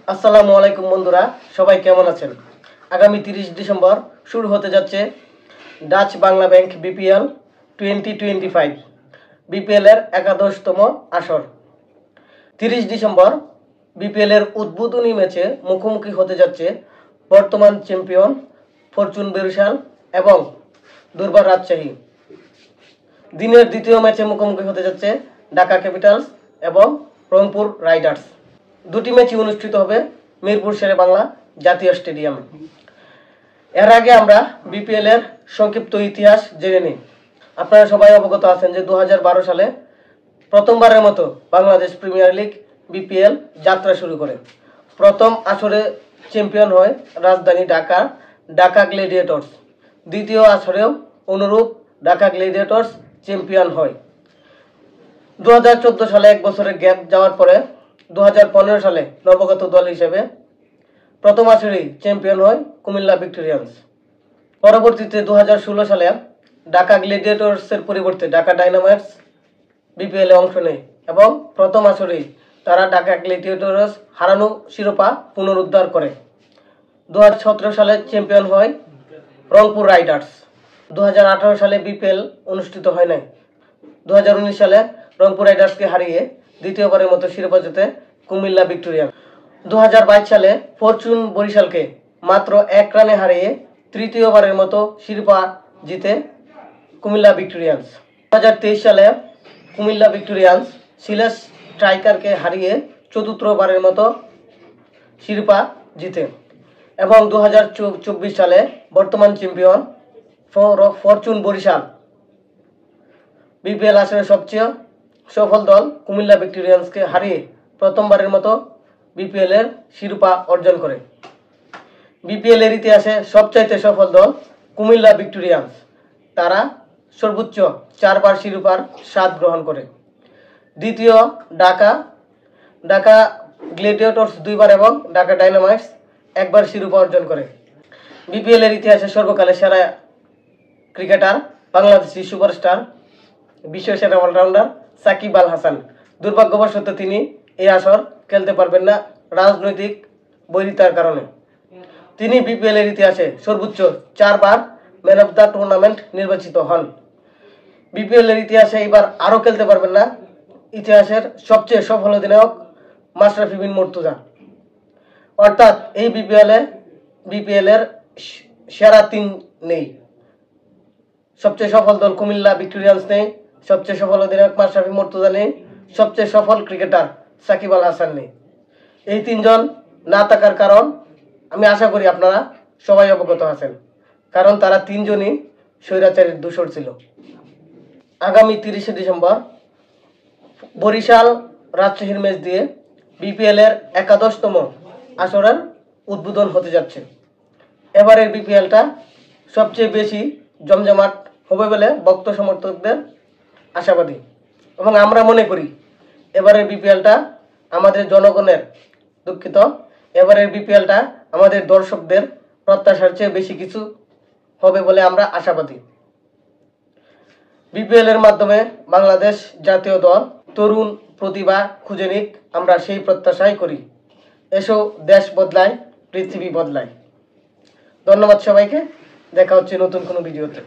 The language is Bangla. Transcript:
আসসালামু আলাইকুম বন্ধুরা, সবাই কেমন আছেন? আগামী 30 ডিসেম্বর শুরু হতে যাচ্ছে Dutch Bangla bank BPL 2025 BPL এর 11তম আসর। 30 ডিসেম্বর বিপিএল এর উদ্বোধনী ম্যাচে মুখোমুখি হতে যাচ্ছে বর্তমান চ্যাম্পিয়ন ফরচুন বরিশাল এবং দুর্বার রাজশাহী। দিনের দ্বিতীয় ম্যাচে মুখোমুখি হতে যাচ্ছে ঢাকা ক্যাপিটালস এবং রংপুর রাইডার্স। দুটি ম্যাচই অনুষ্ঠিত হবে মিরপুর শেরেবাংলা জাতীয় স্টেডিয়ামে। এর আগে আমরা বিপিএল এর সংক্ষিপ্ত ইতিহাস জেনে নিই। আপনারা সবাই অবগত আছেন যে 2012 সালে প্রথমবারের মতো বাংলাদেশ প্রিমিয়ার লিগ বিপিএল যাত্রা শুরু করে। প্রথম আসরে চ্যাম্পিয়ন হয় রাজধানী ঢাকা গ্ল্যাডিয়েটর্স। দ্বিতীয় আসরেও অনুরূপ ঢাকা গ্ল্যাডিয়েটর্স চ্যাম্পিয়ন হয়। 2014 সালে এক বছরের গ্যাপ যাওয়ার পরে 2015 সালে নবগত দল হিসেবে প্রথম আসরেই চ্যাম্পিয়ন হয় কুমিল্লা ভিক্টোরিয়ান্স। পরবর্তীতে 2016 সালে ঢাকা গ্ল্যাডিয়েটর্সের পরিবর্তে ঢাকা ডায়নামাইটস বিপিএল এ অংশ নেয় এবং প্রথম আসরেই তারা ঢাকা গ্ল্যাডিয়েটর্স হারানো শিরোপা পুনরুদ্ধার করে। 2017 সালে চ্যাম্পিয়ন হয় রংপুর রাইডার্স। 2018 সালে বিপিএল অনুষ্ঠিত হয় নাই। 2019 সালে রংপুর রাইডার্সকে হারিয়ে দ্বিতীয়বারের মতো শিরোপা জেতে কুমিল্লা ভিক্টোরিয়ান্স। 2022 সালে ফরচুন বরিশালকে মাত্র 1 রানে হারিয়ে তৃতীয়বারের মতো শিরোপা জিতে কুমিল্লা ভিক্টোরিয়ান্স। 2023 সালে কুমিল্লা ভিক্টোরিয়ান্স সিলেট স্ট্রাইকারকে হারিয়ে চতুর্থবারের মতো শিরোপা জিতে এবং 2024 সালে বর্তমান চ্যাম্পিয়ন ফরচুন বরিশাল বিপিএল আসরের সবচেয়ে সফল দল কুমিল্লা ভিক্টোরিয়ান্সকে হারিয়ে প্রথমবারের মতো বিপিএল এর শিরোপা অর্জন করে। বিপিএল এর ইতিহাসে সবচাইতে সফল দল কুমিল্লা ভিক্টোরিয়ান্স। তারা সর্বোচ্চ 4 বার শিরোপার স্বাদ গ্রহণ করে। দ্বিতীয় ঢাকা গ্ল্যাডিয়েটর্স 2 বার এবং ঢাকা ডায়নামাইটস 1 বার শিরোপা অর্জন করে। বিপিএল এর ইতিহাসে সর্বকালের সেরা ক্রিকেটার বাংলাদেশি সুপারস্টার বিশ্বসেরা অলরাউন্ডার সাকিব আল হাসান। দুর্ভাগ্যবশত তিনি এই আসর খেলতে পারবেন না রাজনৈতিক বৈরিতার কারণে। তিনি বিপিএল এর ইতিহাসে সর্বোচ্চ 4 বার ম্যান অফ দ্য টুর্নামেন্ট নির্বাচিত হন। বিপিএল এর ইতিহাসে এবার আরও খেলতে পারবেন না ইতিহাসের সবচেয়ে সফল অধিনায়ক মাশরাফি বিন মুর্তজা। অর্থাৎ এই বিপিএল এর সেরা 3 নেই। সবচেয়ে সফল দল কুমিল্লা ভিক্টোরিয়ান্স নেই, সবচেয়ে সফল অধিনায়ক মাশরাফি মুর্তজা নেই, সবচেয়ে সফল ক্রিকেটার সাকিব আল হাসান নেই। এই 3 জন না থাকার কারণ আমি আশা করি আপনারা সবাই অবগত আছেন, কারণ তারা 3 জনই স্বৈরাচারের দূষর ছিল। আগামী 30 ডিসেম্বর বরিশাল রাজশাহীর ম্যাচ দিয়ে বিপিএল এর 11তম আসরের উদ্বোধন হতে যাচ্ছে। এবারের বিপিএলটা সবচেয়ে বেশি জমজমাট হবে বলে ভক্ত সমর্থকদের আশাবাদী এবং আমরা মনে করি এবারের বিপিএলটা আমাদের জনগণের এবারের বিপিএলটা আমাদের দর্শকদের প্রত্যাশার চেয়ে বেশি কিছু হবে বলে আমরা আশাবাদী। বিপিএল এর মাধ্যমে বাংলাদেশ জাতীয় দল তরুণ প্রতিভা খুঁজে নিক, আমরা সেই প্রত্যাশাই করি। এসো দেশ বদলায়, পৃথিবী বদলায়। ধন্যবাদ সবাইকে। দেখা হচ্ছে নতুন কোনো ভিডিওতে।